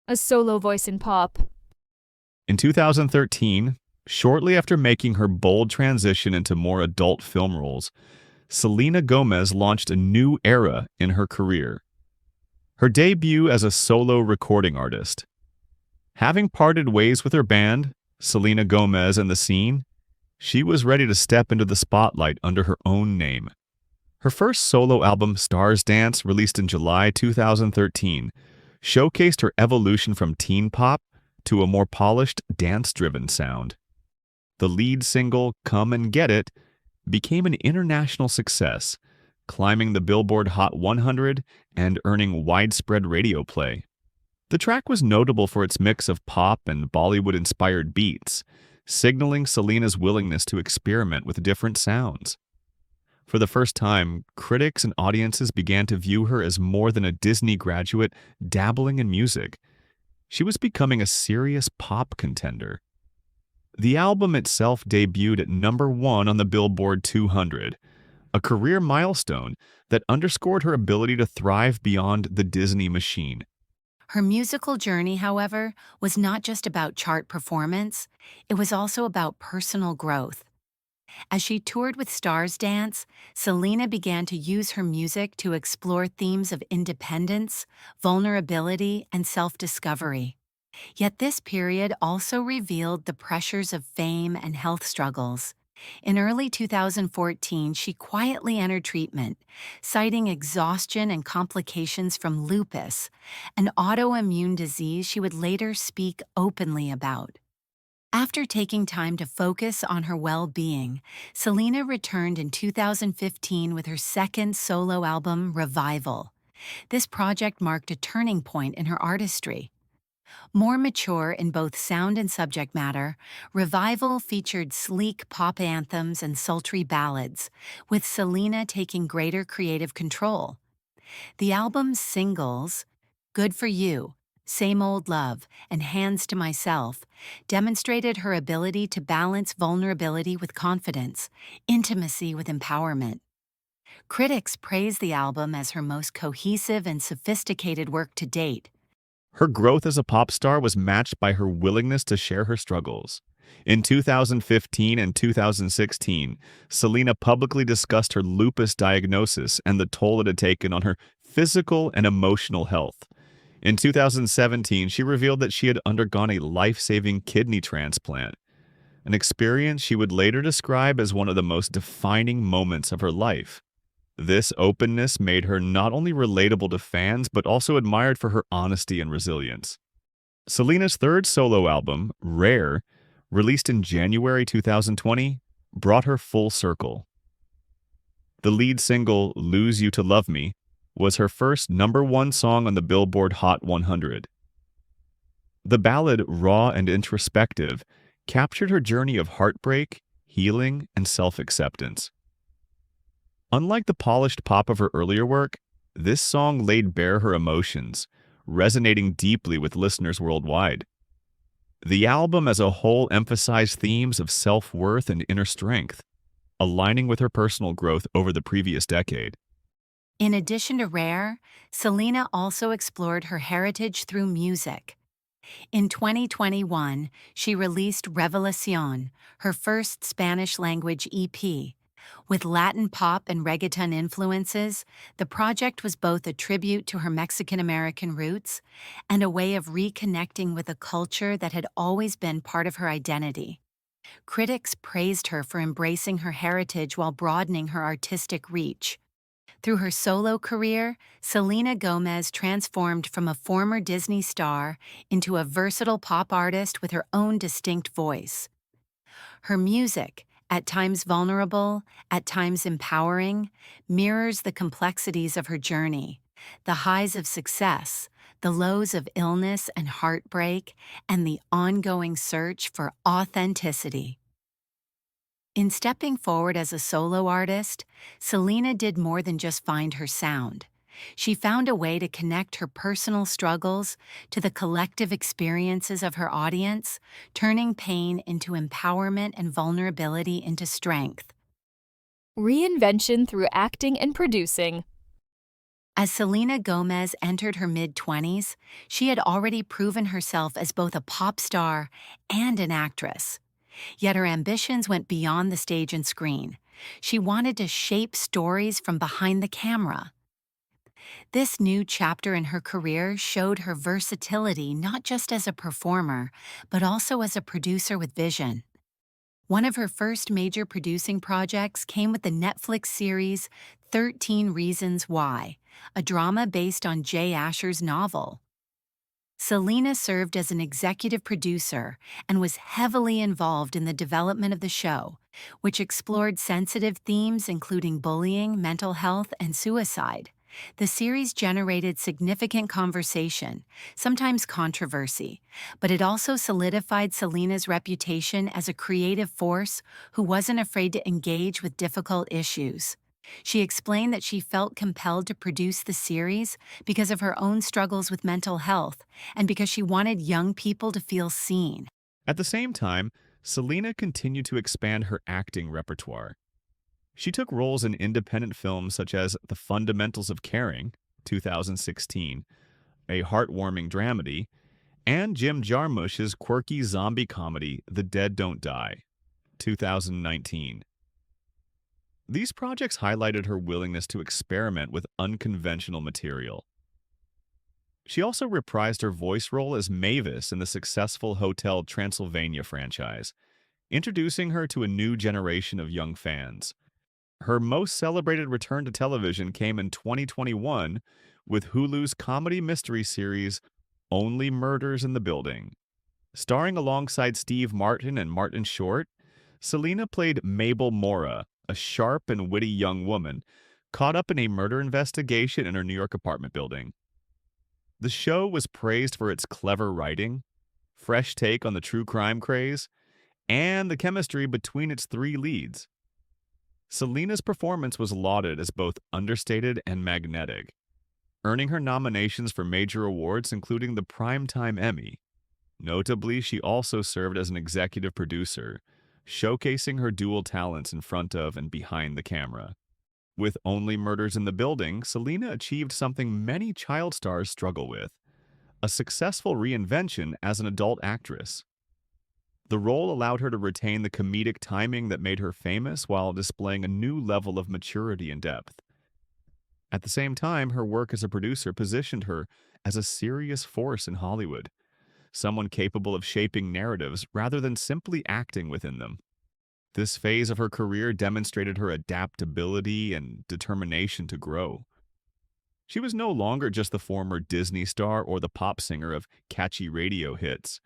A solo voice in pop. In 2013, shortly after making her bold transition into more adult film roles, Selena Gomez launched a new era in her career. Her debut as a solo recording artist. Having parted ways with her band, Selena Gomez and the Scene, she was ready to step into the spotlight under her own name. Her first solo album, Stars Dance, released in July 2013, showcased her evolution from teen pop to a more polished, dance-driven sound. The lead single, Come and Get It, became an international success, climbing the Billboard Hot 100 and earning widespread radio play. The track was notable for its mix of pop and Bollywood-inspired beats, signaling Selena's willingness to experiment with different sounds. For the first time, critics and audiences began to view her as more than a Disney graduate dabbling in music. She was becoming a serious pop contender. The album itself debuted at #1 on the Billboard 200, a career milestone that underscored her ability to thrive beyond the Disney machine. Her musical journey, however, was not just about chart performance, it was also about personal growth. As she toured with Stars Dance, Selena began to use her music to explore themes of independence, vulnerability, and self-discovery. Yet this period also revealed the pressures of fame and health struggles. In early 2014, she quietly entered treatment, citing exhaustion and complications from lupus, an autoimmune disease she would later speak openly about. After taking time to focus on her well-being, Selena returned in 2015 with her second solo album, Revival. This project marked a turning point in her artistry. More mature in both sound and subject matter, Revival featured sleek pop anthems and sultry ballads, with Selena taking greater creative control. The album's singles, Good For You, Same Old Love, and Hands to Myself, demonstrated her ability to balance vulnerability with confidence, intimacy with empowerment. Critics praised the album as her most cohesive and sophisticated work to date. Her growth as a pop star was matched by her willingness to share her struggles. In 2015 and 2016, Selena publicly discussed her lupus diagnosis and the toll it had taken on her physical and emotional health. In 2017, she revealed that she had undergone a life-saving kidney transplant, an experience she would later describe as one of the most defining moments of her life. This openness made her not only relatable to fans, but also admired for her honesty and resilience. Selena's third solo album, Rare, released in January 2020, brought her full circle. The lead single, Lose You to Love Me, was her first #1 song on the Billboard Hot 100. The ballad, raw and introspective, captured her journey of heartbreak, healing, and self-acceptance. Unlike the polished pop of her earlier work, this song laid bare her emotions, resonating deeply with listeners worldwide. The album as a whole emphasized themes of self-worth and inner strength, aligning with her personal growth over the previous decade. In addition to Rare, Selena also explored her heritage through music. In 2021, she released Revelación, her first Spanish-language EP. With Latin pop and reggaeton influences, the project was both a tribute to her Mexican-American roots and a way of reconnecting with a culture that had always been part of her identity. Critics praised her for embracing her heritage while broadening her artistic reach. Through her solo career, Selena Gomez transformed from a former Disney star into a versatile pop artist with her own distinct voice. Her music, at times vulnerable, at times empowering, mirrors the complexities of her journey, the highs of success, the lows of illness and heartbreak, and the ongoing search for authenticity. In stepping forward as a solo artist, Selena did more than just find her sound. She found a way to connect her personal struggles to the collective experiences of her audience, turning pain into empowerment and vulnerability into strength. Reinvention through acting and producing. As Selena Gomez entered her mid-20s, she had already proven herself as both a pop star and an actress. Yet her ambitions went beyond the stage and screen. She wanted to shape stories from behind the camera. This new chapter in her career showed her versatility not just as a performer, but also as a producer with vision. One of her first major producing projects came with the Netflix series 13 Reasons Why, a drama based on Jay Asher's novel. Selena served as an executive producer and was heavily involved in the development of the show, which explored sensitive themes including bullying, mental health, and suicide. The series generated significant conversation, sometimes controversy, but it also solidified Selena's reputation as a creative force who wasn't afraid to engage with difficult issues. She explained that she felt compelled to produce the series because of her own struggles with mental health and because she wanted young people to feel seen. At the same time, Selena continued to expand her acting repertoire. She took roles in independent films such as The Fundamentals of Caring, 2016, a heartwarming dramedy, and Jim Jarmusch's quirky zombie comedy The Dead Don't Die, 2019. These projects highlighted her willingness to experiment with unconventional material. She also reprised her voice role as Mavis in the successful Hotel Transylvania franchise, introducing her to a new generation of young fans. Her most celebrated return to television came in 2021 with Hulu's comedy mystery series Only Murders in the Building. Starring alongside Steve Martin and Martin Short, Selena played Mabel Mora, a sharp and witty young woman caught up in a murder investigation in her New York apartment building. The show was praised for its clever writing, fresh take on the true crime craze, and the chemistry between its three leads. Selena's performance was lauded as both understated and magnetic, earning her nominations for major awards including the Primetime Emmy. Notably, she also served as an executive producer, showcasing her dual talents in front of and behind the camera. With Only Murders in the Building, Selena achieved something many child stars struggle with: a successful reinvention as an adult actress. The role allowed her to retain the comedic timing that made her famous while displaying a new level of maturity and depth. At the same time, her work as a producer positioned her as a serious force in Hollywood, someone capable of shaping narratives rather than simply acting within them. This phase of her career demonstrated her adaptability and determination to grow. She was no longer just the former Disney star or the pop singer of catchy radio hits.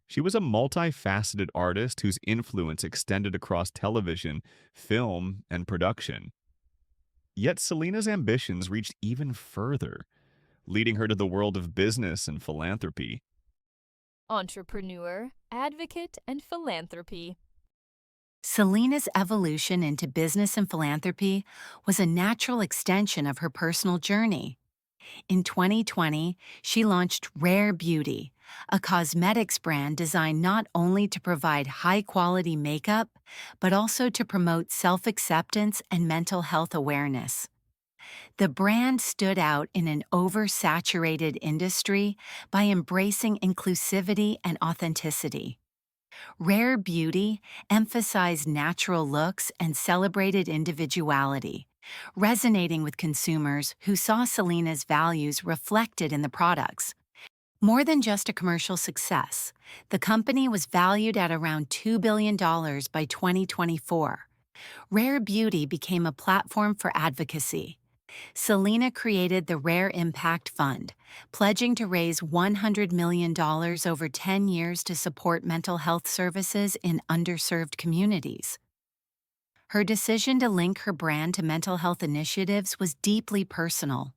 She was a multifaceted artist whose influence extended across television, film, and production. Yet Selena's ambitions reached even further, leading her to the world of business and philanthropy. Entrepreneur, advocate, and philanthropy. Selena's evolution into business and philanthropy was a natural extension of her personal journey. In 2020, she launched Rare Beauty, a cosmetics brand designed not only to provide high-quality makeup, but also to promote self-acceptance and mental health awareness. The brand stood out in an oversaturated industry by embracing inclusivity and authenticity. Rare Beauty emphasized natural looks and celebrated individuality, resonating with consumers who saw Selena's values reflected in the products. More than just a commercial success, the company was valued at around $2 billion by 2024. Rare Beauty became a platform for advocacy. Selena created the Rare Impact Fund, pledging to raise $100 million over 10 years to support mental health services in underserved communities. Her decision to link her brand to mental health initiatives was deeply personal.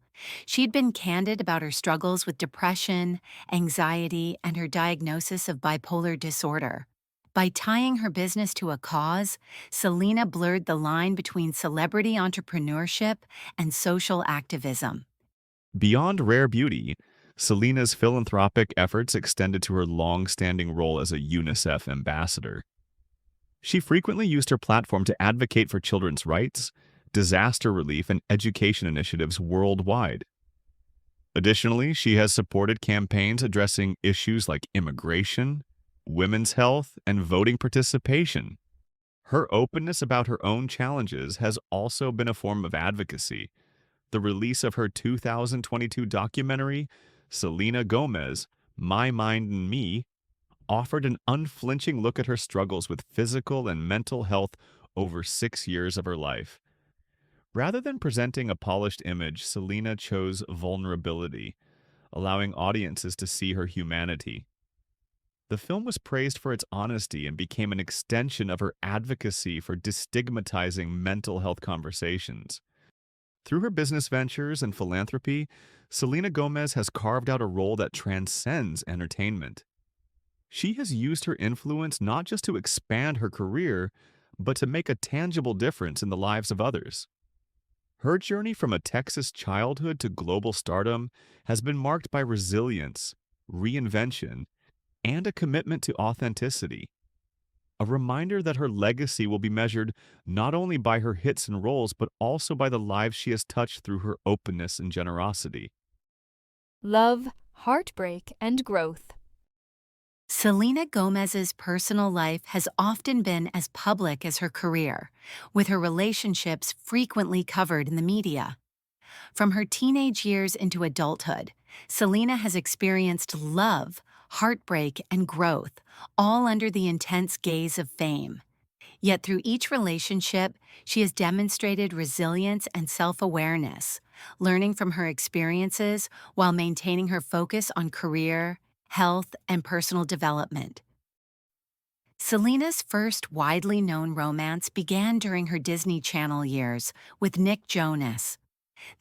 She'd been candid about her struggles with depression, anxiety, and her diagnosis of bipolar disorder. By tying her business to a cause, Selena blurred the line between celebrity entrepreneurship and social activism. Beyond Rare Beauty, Selena's philanthropic efforts extended to her long-standing role as a UNICEF ambassador. She frequently used her platform to advocate for children's rights, disaster relief, and education initiatives worldwide. Additionally, she has supported campaigns addressing issues like immigration, women's health, and voting participation. Her openness about her own challenges has also been a form of advocacy. The release of her 2022 documentary, Selena Gomez, My Mind and Me, offered an unflinching look at her struggles with physical and mental health over 6 years of her life. Rather than presenting a polished image, Selena chose vulnerability, allowing audiences to see her humanity. The film was praised for its honesty and became an extension of her advocacy for destigmatizing mental health conversations. Through her business ventures and philanthropy, Selena Gomez has carved out a role that transcends entertainment. She has used her influence not just to expand her career, but to make a tangible difference in the lives of others. Her journey from a Texas childhood to global stardom has been marked by resilience, reinvention, and a commitment to authenticity. A reminder that her legacy will be measured not only by her hits and roles, but also by the lives she has touched through her openness and generosity. Love, Heartbreak, and Growth. Selena Gomez's personal life has often been as public as her career, with her relationships frequently covered in the media. From her teenage years into adulthood, Selena has experienced love, heartbreak, and growth, all under the intense gaze of fame. Yet through each relationship, she has demonstrated resilience and self-awareness, learning from her experiences while maintaining her focus on career, health, and personal development. Selena's first widely known romance began during her Disney Channel years with Nick Jonas.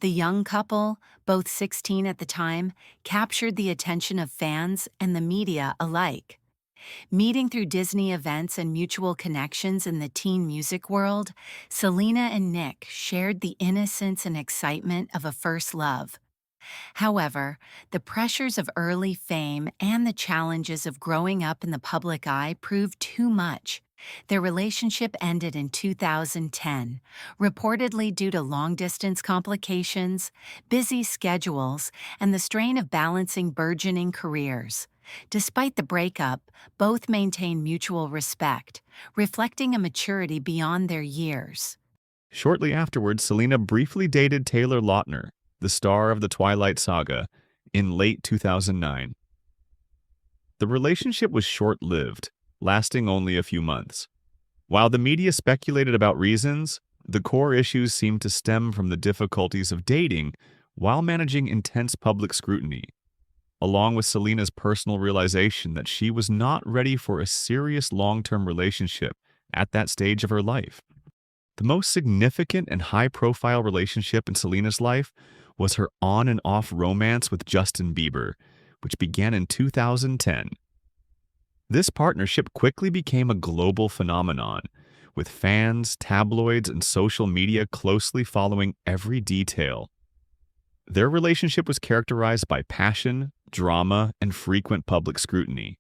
The young couple, both 16 at the time, captured the attention of fans and the media alike. Meeting through Disney events and mutual connections in the teen music world, Selena and Nick shared the innocence and excitement of a first love. However, the pressures of early fame and the challenges of growing up in the public eye proved too much. Their relationship ended in 2010, reportedly due to long-distance complications, busy schedules, and the strain of balancing burgeoning careers. Despite the breakup, both maintained mutual respect, reflecting a maturity beyond their years. Shortly afterwards, Selena briefly dated Taylor Lautner, the star of the Twilight Saga, in late 2009. The relationship was short-lived, lasting only a few months. While the media speculated about reasons, the core issues seemed to stem from the difficulties of dating while managing intense public scrutiny, along with Selena's personal realization that she was not ready for a serious long-term relationship at that stage of her life. The most significant and high-profile relationship in Selena's life was her on and off romance with Justin Bieber, which began in 2010. This partnership quickly became a global phenomenon, with fans, tabloids, and social media closely following every detail. Their relationship was characterized by passion, drama, and frequent public scrutiny.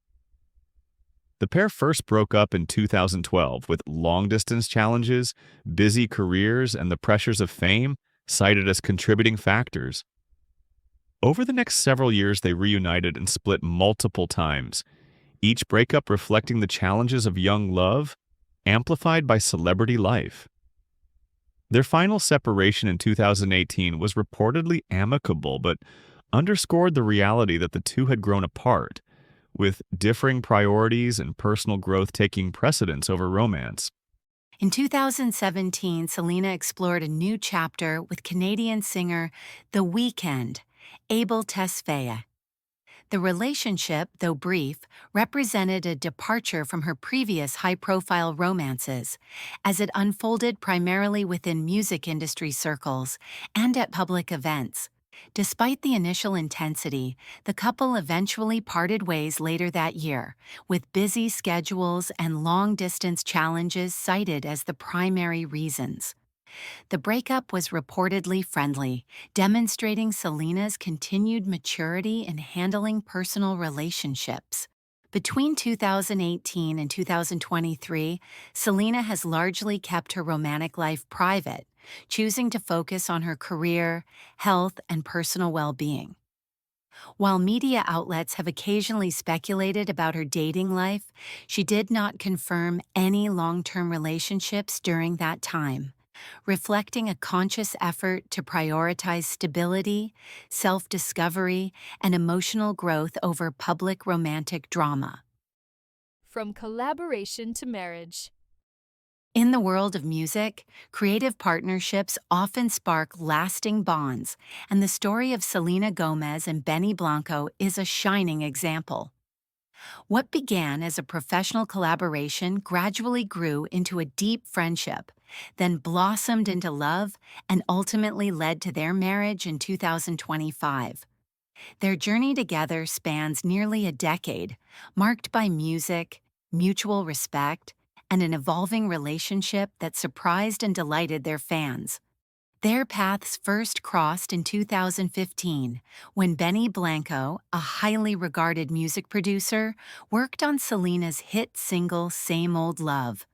The pair first broke up in 2012 with long-distance challenges, busy careers, and the pressures of fame cited as contributing factors. Over the next several years, they reunited and split multiple times, each breakup reflecting the challenges of young love, amplified by celebrity life. Their final separation in 2018 was reportedly amicable, but underscored the reality that the two had grown apart, with differing priorities and personal growth taking precedence over romance. In 2017, Selena explored a new chapter with Canadian singer The Weeknd, Abel Tesfaye. The relationship, though brief, represented a departure from her previous high-profile romances, as it unfolded primarily within music industry circles and at public events. Despite the initial intensity, the couple eventually parted ways later that year, with busy schedules and long-distance challenges cited as the primary reasons. The breakup was reportedly friendly, demonstrating Selena's continued maturity in handling personal relationships. Between 2018 and 2023, Selena has largely kept her romantic life private, choosing to focus on her career, health, and personal well-being. While media outlets have occasionally speculated about her dating life, she did not confirm any long-term relationships during that time, reflecting a conscious effort to prioritize stability, self-discovery, and emotional growth over public romantic drama. From collaboration to marriage. In the world of music, creative partnerships often spark lasting bonds, and the story of Selena Gomez and Benny Blanco is a shining example. What began as a professional collaboration gradually grew into a deep friendship, then blossomed into love, and ultimately led to their marriage in 2025. Their journey together spans nearly a decade, marked by music, mutual respect, and an evolving relationship that surprised and delighted their fans. Their paths first crossed in 2015 when Benny Blanco, a highly regarded music producer, worked on Selena's hit single Same Old Love.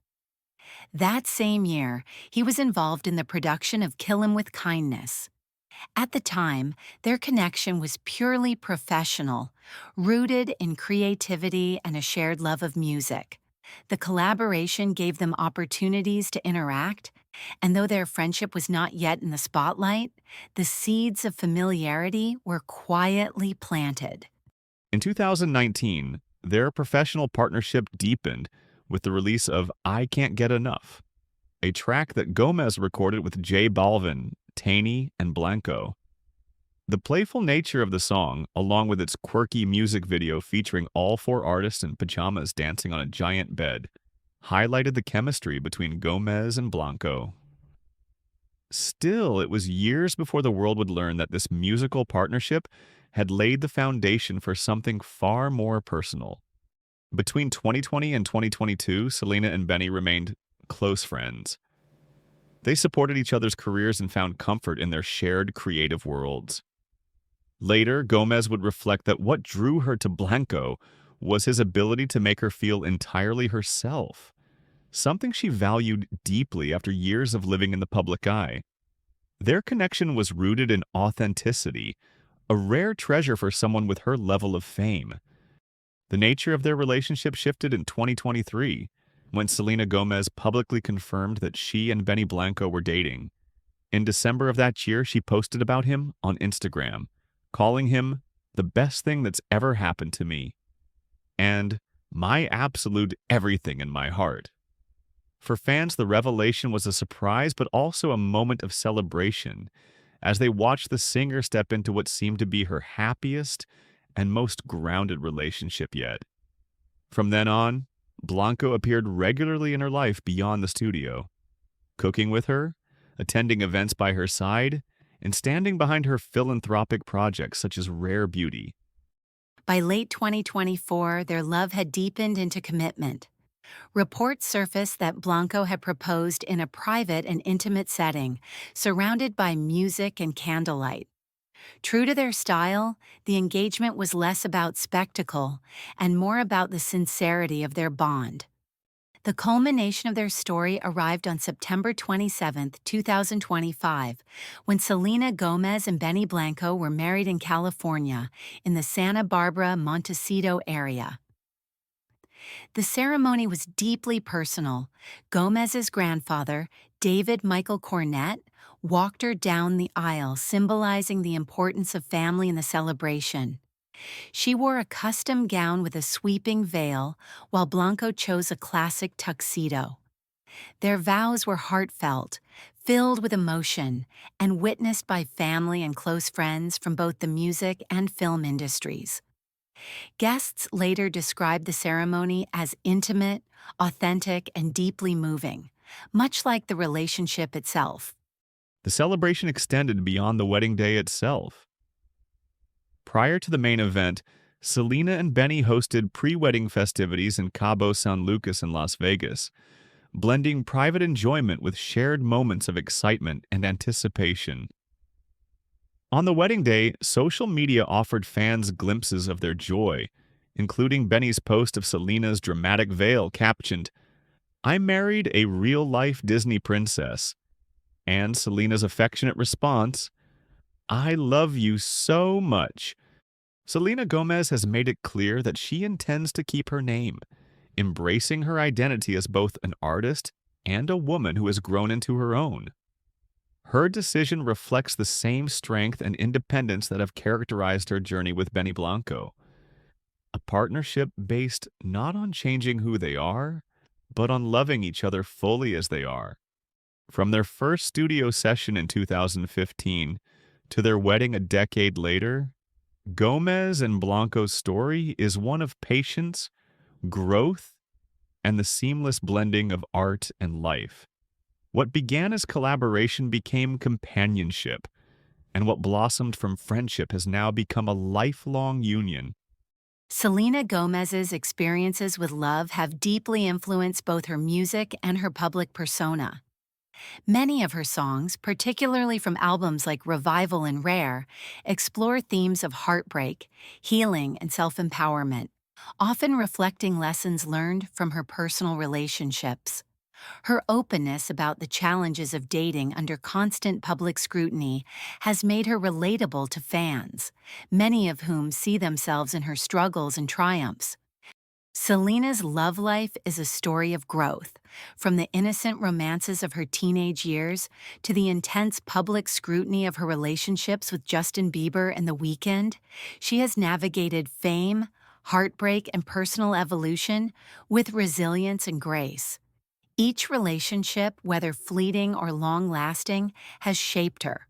That same year, he was involved in the production of Kill 'Em With Kindness. At the time, their connection was purely professional, rooted in creativity and a shared love of music. The collaboration gave them opportunities to interact, and though their friendship was not yet in the spotlight, the seeds of familiarity were quietly planted. In 2019, their professional partnership deepened with the release of I Can't Get Enough, a track that Gomez recorded with J Balvin, Taney, and Blanco. The playful nature of the song, along with its quirky music video featuring all four artists in pajamas dancing on a giant bed, highlighted the chemistry between Gomez and Blanco. Still, it was years before the world would learn that this musical partnership had laid the foundation for something far more personal. Between 2020 and 2022, Selena and Benny remained close friends. They supported each other's careers and found comfort in their shared creative worlds. Later, Gomez would reflect that what drew her to Blanco was his ability to make her feel entirely herself, something she valued deeply after years of living in the public eye. Their connection was rooted in authenticity, a rare treasure for someone with her level of fame. The nature of their relationship shifted in 2023, when Selena Gomez publicly confirmed that she and Benny Blanco were dating. In December of that year, she posted about him on Instagram, calling him the best thing that's ever happened to me, and my absolute everything in my heart. For fans, the revelation was a surprise, but also a moment of celebration, as they watched the singer step into what seemed to be her happiest and most grounded relationship yet. From then on, Blanco appeared regularly in her life beyond the studio, cooking with her, attending events by her side, and standing behind her philanthropic projects such as Rare Beauty. By late 2024, their love had deepened into commitment. Reports surfaced that Blanco had proposed in a private and intimate setting, surrounded by music and candlelight. True to their style, the engagement was less about spectacle and more about the sincerity of their bond. The culmination of their story arrived on September 27, 2025, when Selena Gomez and Benny Blanco were married in California, in the Santa Barbara, Montecito area. The ceremony was deeply personal. Gomez's grandfather, David Michael Cornett, walked her down the aisle, symbolizing the importance of family in the celebration. She wore a custom gown with a sweeping veil, while Blanco chose a classic tuxedo. Their vows were heartfelt, filled with emotion, and witnessed by family and close friends from both the music and film industries. Guests later described the ceremony as intimate, authentic, and deeply moving, much like the relationship itself. The celebration extended beyond the wedding day itself. Prior to the main event, Selena and Benny hosted pre-wedding festivities in Cabo San Lucas in Las Vegas, blending private enjoyment with shared moments of excitement and anticipation. On the wedding day, social media offered fans glimpses of their joy, including Benny's post of Selena's dramatic veil captioned, "I married a real-life Disney princess," and Selena's affectionate response, "I love you so much." Selena Gomez has made it clear that she intends to keep her name, embracing her identity as both an artist and a woman who has grown into her own. Her decision reflects the same strength and independence that have characterized her journey with Benny Blanco, a partnership based not on changing who they are, but on loving each other fully as they are. From their first studio session in 2015 to their wedding a decade later, Gomez and Blanco's story is one of patience, growth, and the seamless blending of art and life. What began as collaboration became companionship, and what blossomed from friendship has now become a lifelong union. Selena Gomez's experiences with love have deeply influenced both her music and her public persona. Many of her songs, particularly from albums like Revival and Rare, explore themes of heartbreak, healing, and self-empowerment, often reflecting lessons learned from her personal relationships. Her openness about the challenges of dating under constant public scrutiny has made her relatable to fans, many of whom see themselves in her struggles and triumphs. Selena's love life is a story of growth, from the innocent romances of her teenage years to the intense public scrutiny of her relationships with Justin Bieber and The Weeknd. She has navigated fame, heartbreak, and personal evolution with resilience and grace. Each relationship, whether fleeting or long-lasting, has shaped her,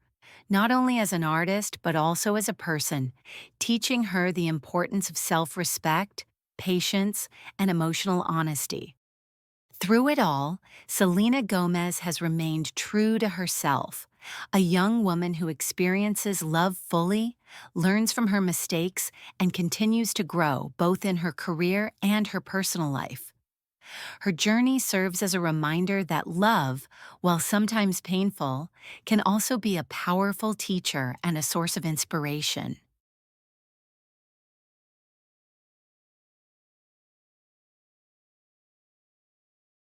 not only as an artist but also as a person, teaching her the importance of self-respect, patience, and emotional honesty. Through it all, Selena Gomez has remained true to herself, a young woman who experiences love fully, learns from her mistakes, and continues to grow both in her career and her personal life. Her journey serves as a reminder that love, while sometimes painful, can also be a powerful teacher and a source of inspiration.